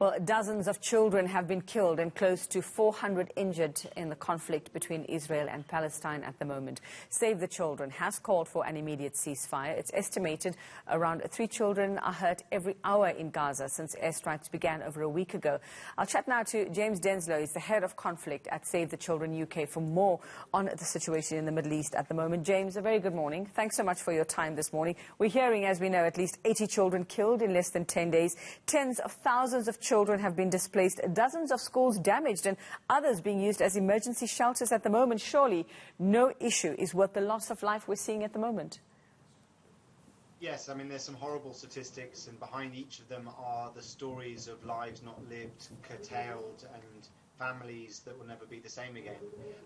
Well, dozens of children have been killed and close to 400 injured in the conflict between Israel and Palestine at the moment. Save the Children has called for an immediate ceasefire. It's estimated around 3 children are hurt every hour in Gaza since airstrikes began over a week ago. I'll chat now to James Denslow. He's the head of conflict at Save the Children UK for more on the situation in the Middle East at the moment. James, a very good morning. Thanks so much for your time this morning. We're hearing, as we know, at least 80 children killed in less than 10 days. Tens of thousands of children have been displaced, dozens of schools damaged and others being used as emergency shelters at the moment. Surely no issue is worth the loss of life we're seeing at the moment. Yes, I mean, there's some horrible statistics, and behind each of them are the stories of lives not lived, curtailed, and families that will never be the same again.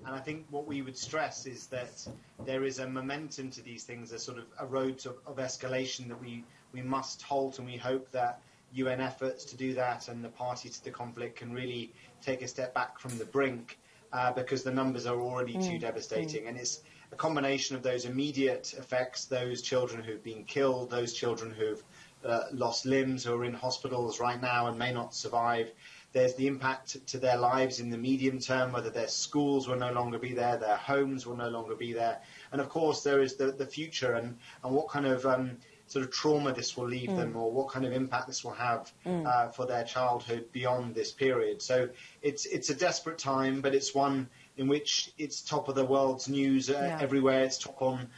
And I think what we would stress is that there is a momentum to these things, a sort of a road of escalation that we must halt, and we hope that UN efforts to do that and the parties to the conflict can really take a step back from the brink because the numbers are already too devastating. And it's a combination of those immediate effects, those children who've been killed, those children who've lost limbs, who are in hospitals right now and may not survive. There's the impact to their lives in the medium term, whether their schools will no longer be there, their homes will no longer be there. And of course there is the future and what kind of sort of trauma this will leave them, or what kind of impact this will have for their childhood beyond this period. So it's a desperate time, but it's one in which it's top of the world's news everywhere. It's top on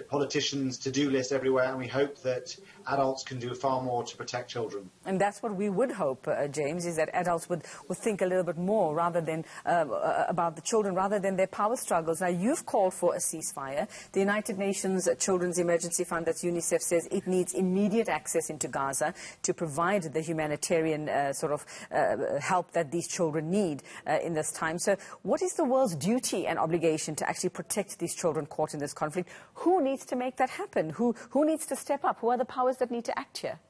politicians' to-do list everywhere, and we hope that adults can do far more to protect children. And that's what we would hope, James, is that adults would think a little bit more rather than about the children, rather than their power struggles. Now, you've called for a ceasefire. The United Nations Children's Emergency Fund, that's UNICEF, says it needs immediate access into Gaza to provide the humanitarian help that these children need in this time. So what is the world's duty and obligation to actually protect these children caught in this conflict? Who needs to make that happen? Who needs to step up? Who are the powers that need to act here?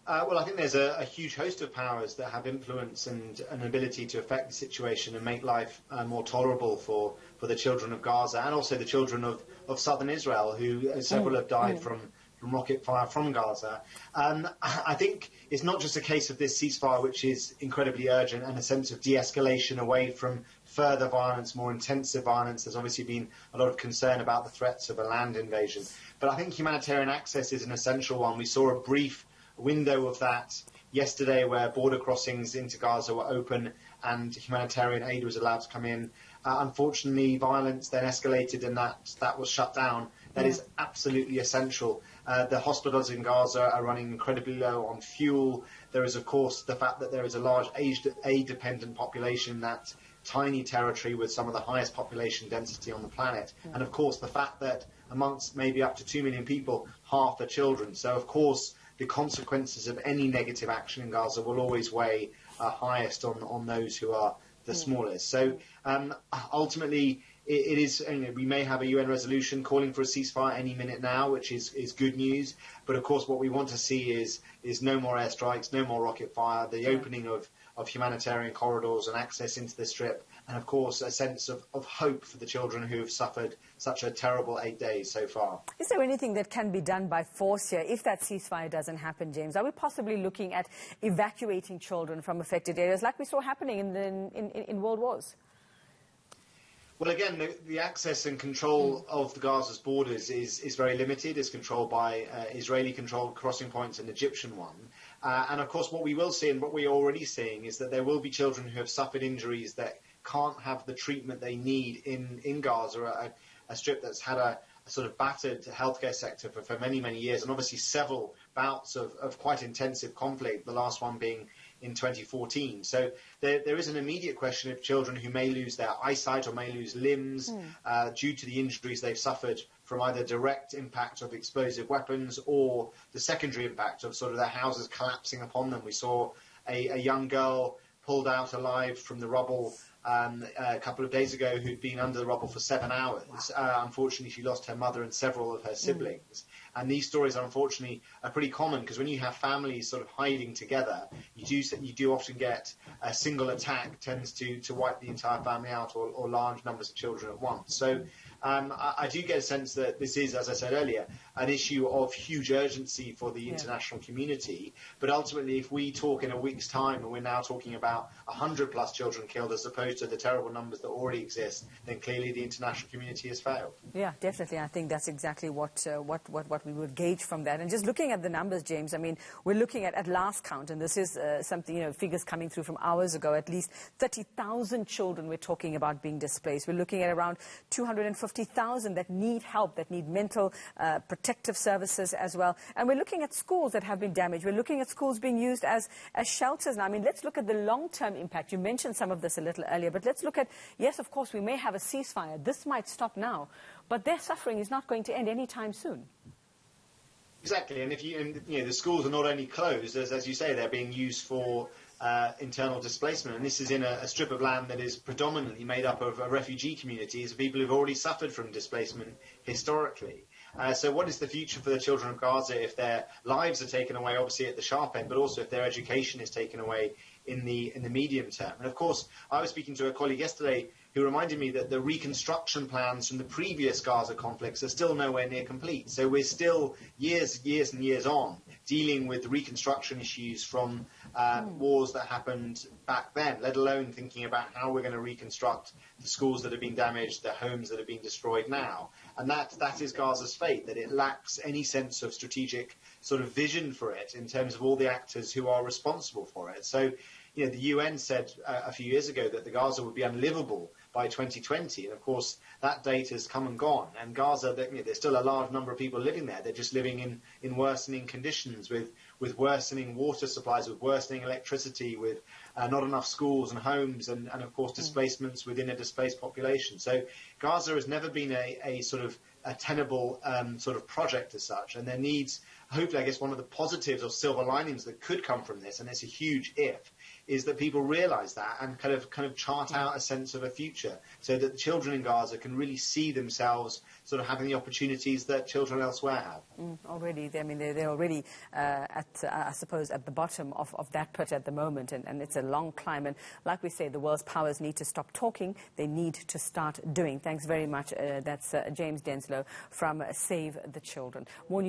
Well, I think there's a huge host of powers that have influence and an ability to affect the situation and make life more tolerable for the children of Gaza and also the children of southern Israel, who several have died from rocket fire from Gaza. I think it's not just a case of this ceasefire, which is incredibly urgent, and a sense of de-escalation away from further violence, more intensive violence. There's obviously been a lot of concern about the threats of a land invasion. But I think humanitarian access is an essential one. We saw a brief window of that yesterday where border crossings into Gaza were open and humanitarian aid was allowed to come in. Unfortunately, violence then escalated and that was shut down. That is absolutely essential. The hospitals in Gaza are running incredibly low on fuel. There is, of course, the fact that there is a large aid-dependent population in that tiny territory with some of the highest population density on the planet. And, of course, the fact that amongst maybe up to 2 million people, half are children. So, of course, the consequences of any negative action in Gaza will always weigh highest on those who are the smallest. So, ultimately, it is, we may have a UN resolution calling for a ceasefire any minute now, which is good news. But of course, what we want to see is no more airstrikes, no more rocket fire, the opening of humanitarian corridors and access into the Strip, and of course a sense of hope for the children who have suffered such a terrible 8 days so far. Is there anything that can be done by force here if that ceasefire doesn't happen, James? Are we possibly looking at evacuating children from affected areas like we saw happening in world wars? Well, again, the access and control of the Gaza's borders is very limited. It's controlled by Israeli-controlled crossing points and Egyptian one. And, of course, what we will see and what we're already seeing is that there will be children who have suffered injuries that can't have the treatment they need in Gaza, a strip that's had a sort of battered healthcare sector for many, many years, and obviously several bouts of quite intensive conflict, the last one being in 2014. So there is an immediate question of children who may lose their eyesight or may lose limbs due to the injuries they've suffered from either direct impact of explosive weapons or the secondary impact of sort of their houses collapsing upon them. We saw a young girl pulled out alive from the rubble a couple of days ago who'd been under the rubble for 7 hours. Unfortunately, she lost her mother and several of her siblings. And these stories, unfortunately, are pretty common because when you have families sort of hiding together, you do often get a single attack tends to wipe the entire family out or large numbers of children at once. So I do get a sense that this is, as I said earlier, an issue of huge urgency for the international community. But ultimately, if we talk in a week's time and we're now talking about 100+ children killed as opposed to the terrible numbers that already exist, then clearly the international community has failed. Yeah, definitely. I think that's exactly what we would gauge from that. And just looking at the numbers, James, I mean, we're looking at last count, and this is something, figures coming through from hours ago, at least 30,000 children we're talking about being displaced. We're looking at around 250,000 that need help, that need mental protective services as well. And we're looking at schools that have been damaged. We're looking at schools being used as shelters now. I mean, let's look at the long-term impact. You mentioned some of this a little earlier, but let's look at, yes, of course, we may have a ceasefire. This might stop now, but their suffering is not going to end anytime soon. Exactly, and the schools are not only closed, as you say, they're being used for internal displacement, and this is in a strip of land that is predominantly made up of refugee communities, people who've already suffered from displacement historically. So what is the future for the children of Gaza if their lives are taken away, obviously at the sharp end, but also if their education is taken away in the medium term? And of course, I was speaking to a colleague yesterday who reminded me that the reconstruction plans from the previous Gaza conflicts are still nowhere near complete. So we're still years and years on dealing with reconstruction issues from wars that happened back then, let alone thinking about how we're going to reconstruct the schools that have been damaged, the homes that have been destroyed now. And that is Gaza's fate, that it lacks any sense of strategic sort of vision for it in terms of all the actors who are responsible for it. So, the UN said a few years ago that the Gaza would be unlivable by 2020, and of course that date has come and gone. And Gaza, there's still a large number of people living there. They're just living in worsening conditions, with worsening water supplies, with worsening electricity, with not enough schools and homes, and of course displacements within a displaced population. So Gaza has never been a sort of a tenable sort of project as such, and there needs, hopefully, I guess one of the positives or silver linings that could come from this, and it's a huge if, is that people realise that and kind of chart out a sense of a future, so that the children in Gaza can really see themselves sort of having the opportunities that children elsewhere have. Already, they're already I suppose, at the bottom of that pit at the moment, and it's a long climb. And like we say, the world's powers need to stop talking. They need to start doing. Thanks very much. That's James Denslow from Save the Children. More